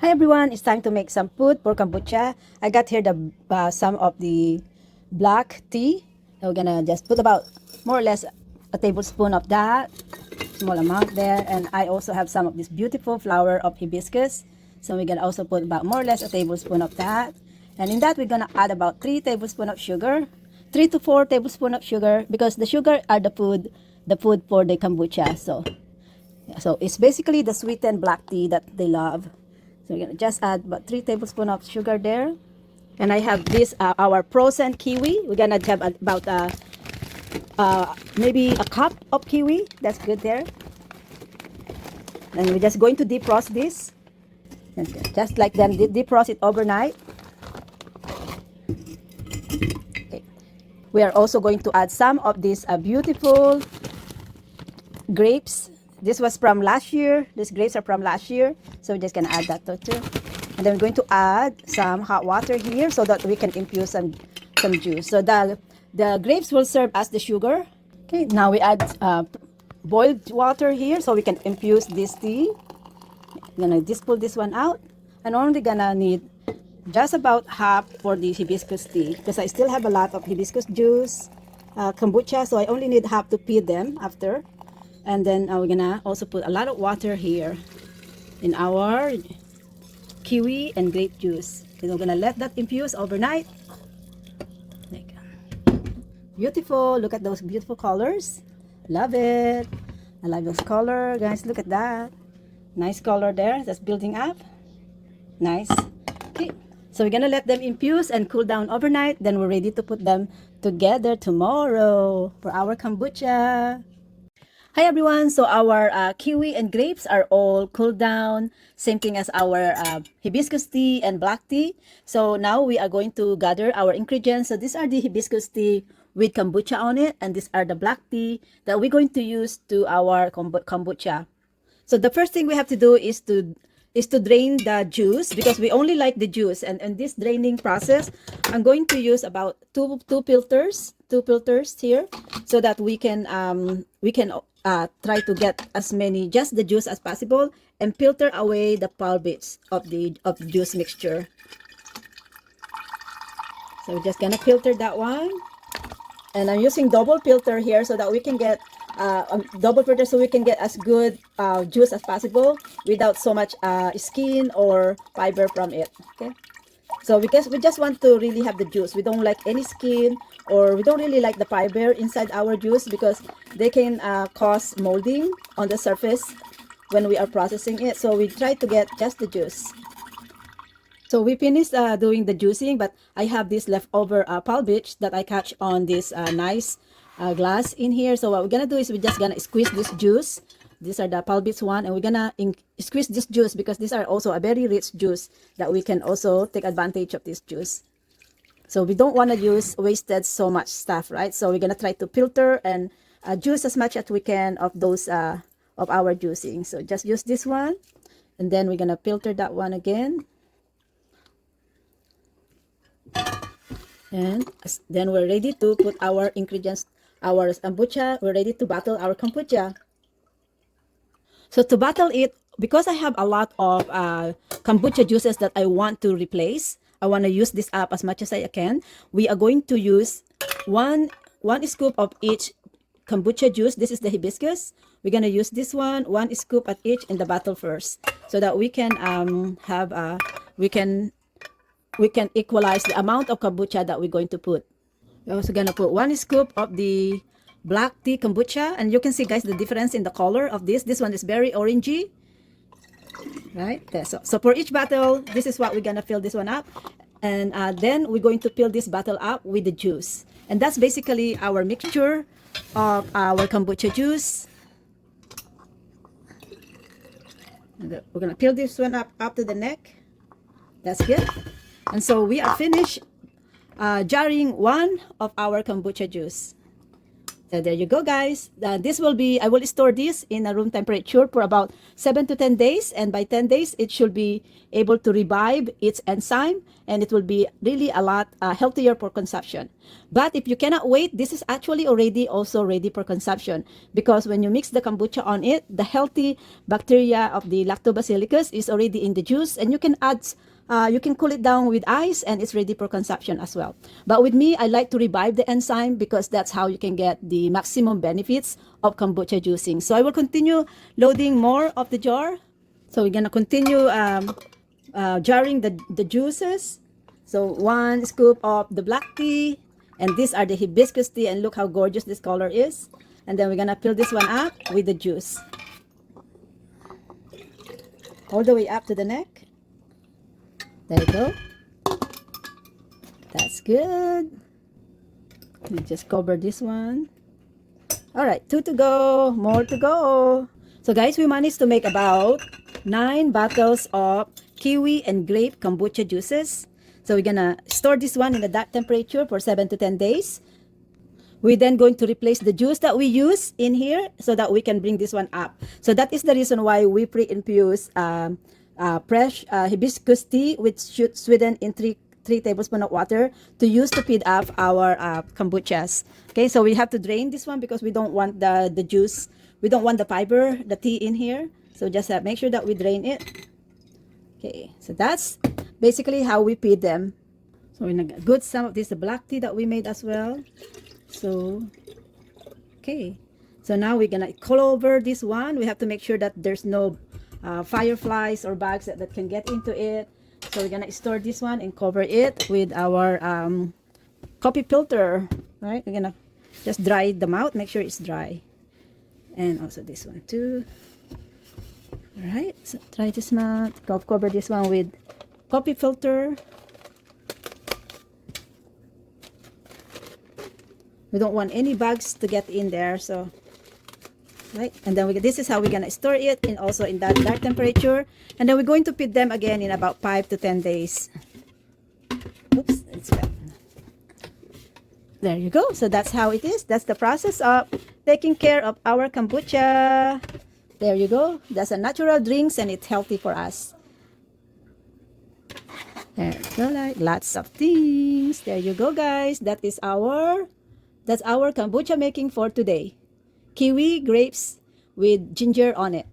Hi everyone, it's time to make some food for kombucha. I got here the some of the black tea. So we're gonna just put about more or less a tablespoon of that, small amount there, and I also have some of this beautiful flower of hibiscus. So we're gonna also put about more or less a tablespoon of that, and in that we're gonna add about 3 tablespoons of sugar, 3 to 4 tablespoons of sugar, because the sugar are the food for the kombucha. So it's basically the sweetened black tea that they love. So we're gonna just add about 3 tablespoons of sugar there. And I have this, our frozen kiwi. We're gonna have about maybe a cup of kiwi. That's good there. And we're just going to defrost this. And just like them, defrost it overnight. Okay. We are also going to add some of these beautiful grapes. This was from last year. These grapes are from last year. So we're just gonna add that too. And then we're going to add some hot water here so that we can infuse some juice. So the grapes will serve as the sugar. Okay, now we add boiled water here so we can infuse this tea. I'm gonna just pull this one out. And only gonna need just about half for the hibiscus tea because I still have a lot of hibiscus juice, kombucha, so I only need half to peel them after. And then we're gonna also put a lot of water here in our kiwi and grape juice. And we're gonna let that infuse overnight. Like, beautiful. Look at those beautiful colors. Love it. I love those colors, guys. Look at that. Nice color there. That's building up. Nice. Okay. So we're gonna let them infuse and cool down overnight. Then we're ready to put them together tomorrow for our kombucha. Hi everyone, so our kiwi and grapes are all cooled down, same thing as our hibiscus tea and black tea. So now we are going to gather our ingredients. So these are the hibiscus tea with kombucha on it, and these are the black tea that we're going to use to our kombucha. So the first thing we have to do is to drain the juice because we only like the juice. And in this draining process, I'm going to use about two filters here so that we can try to get as many just the juice as possible and filter away the pulp bits of the juice mixture. So we're just gonna filter that one, and I'm using double filter here so that we can get double filter so we can get as good juice as possible without so much skin or fiber from it. Okay, so because we just want to really have the juice, we don't like any skin or we don't really like the fiber inside our juice because they can cause molding on the surface when we are processing it. So we try to get just the juice. So we finished doing the juicing, but I have this leftover pulp bits that I catch on this nice glass in here. So what we're gonna do is we're just gonna squeeze this juice. These are the pulp bits one, and we're gonna squeeze this juice because these are also a very rich juice that we can also take advantage of this juice. So we don't want to use wasted so much stuff, right? So we're gonna try to filter and juice as much as we can of those of our juicing. So just use this one, and then we're gonna filter that one again. And then we're ready to put our ingredients, our kombucha. We're ready to bottle our kombucha. So to bottle it, because I have a lot of kombucha juices that I want to replace, I want to use this up as much as I can. We are going to use one scoop of each kombucha juice. This is the hibiscus. We're gonna use this one scoop at each in the bottle first, so that we can we can equalize the amount of kombucha that we're going to put. We're also gonna put 1 scoop of the black tea kombucha, and you can see, guys, the difference in the color of this. This one is very orangey, right? Okay, so for each bottle, this is what we're gonna fill this one up, and then we're going to fill this bottle up with the juice, and that's basically our mixture of our kombucha juice. And we're gonna fill this one up to the neck. That's good. And so we are finished jarring one of our kombucha juice. So there you go, guys. This will be, I will store this in a room temperature for about 7 to 10 days. And by 10 days, it should be able to revive its enzyme. And it will be really a lot healthier for consumption. But if you cannot wait, this is actually already also ready for consumption. Because when you mix the kombucha on it, the healthy bacteria of the lactobacillus is already in the juice. And you can add you can cool it down with ice and it's ready for consumption as well. But with me, I like to revive the enzyme because that's how you can get the maximum benefits of kombucha juicing. So I will continue loading more of the jar. So we're gonna continue jarring the juices. So 1 scoop of the black tea, and these are the hibiscus tea, and look how gorgeous this color is. And then we're gonna fill this one up with the juice. All the way up to the neck. There you go. That's good. We just cover this one. All right, 2 to go, more to go. So guys, we managed to make about 9 bottles of kiwi and grape kombucha juices. So we're gonna store this one in a dark temperature for 7 to 10 days. We're then going to replace the juice that we use in here so that we can bring this one up. So that is the reason why we pre-infuse fresh hibiscus tea with sweetened in 3 tablespoons of water to use to feed up our kombuchas. Okay, so we have to drain this one because we don't want the juice, we don't want the fiber, the tea in here. So just make sure that we drain it. Okay, so that's basically how we feed them. So we're gonna good some of this, the black tea that we made as well. So okay, so now we're gonna cover this one. We have to make sure that there's no fireflies or bugs that can get into it. So we're gonna store this one and cover it with our coffee filter. Right, we're gonna just dry them out, make sure it's dry, and also this one too. All right, so try this one, cover this one with coffee filter. We don't want any bugs to get in there, so right, and then this is how we're gonna store it, and also in that dark temperature. And then we're going to feed them again in about 5 to 10 days. Oops, it's wet. There you go. So that's how it is. That's the process of taking care of our kombucha. There you go. That's a natural drinks and it's healthy for us. There you go, like lots of things. There you go, guys. That's our kombucha making for today. Kiwi grapes with ginger on it.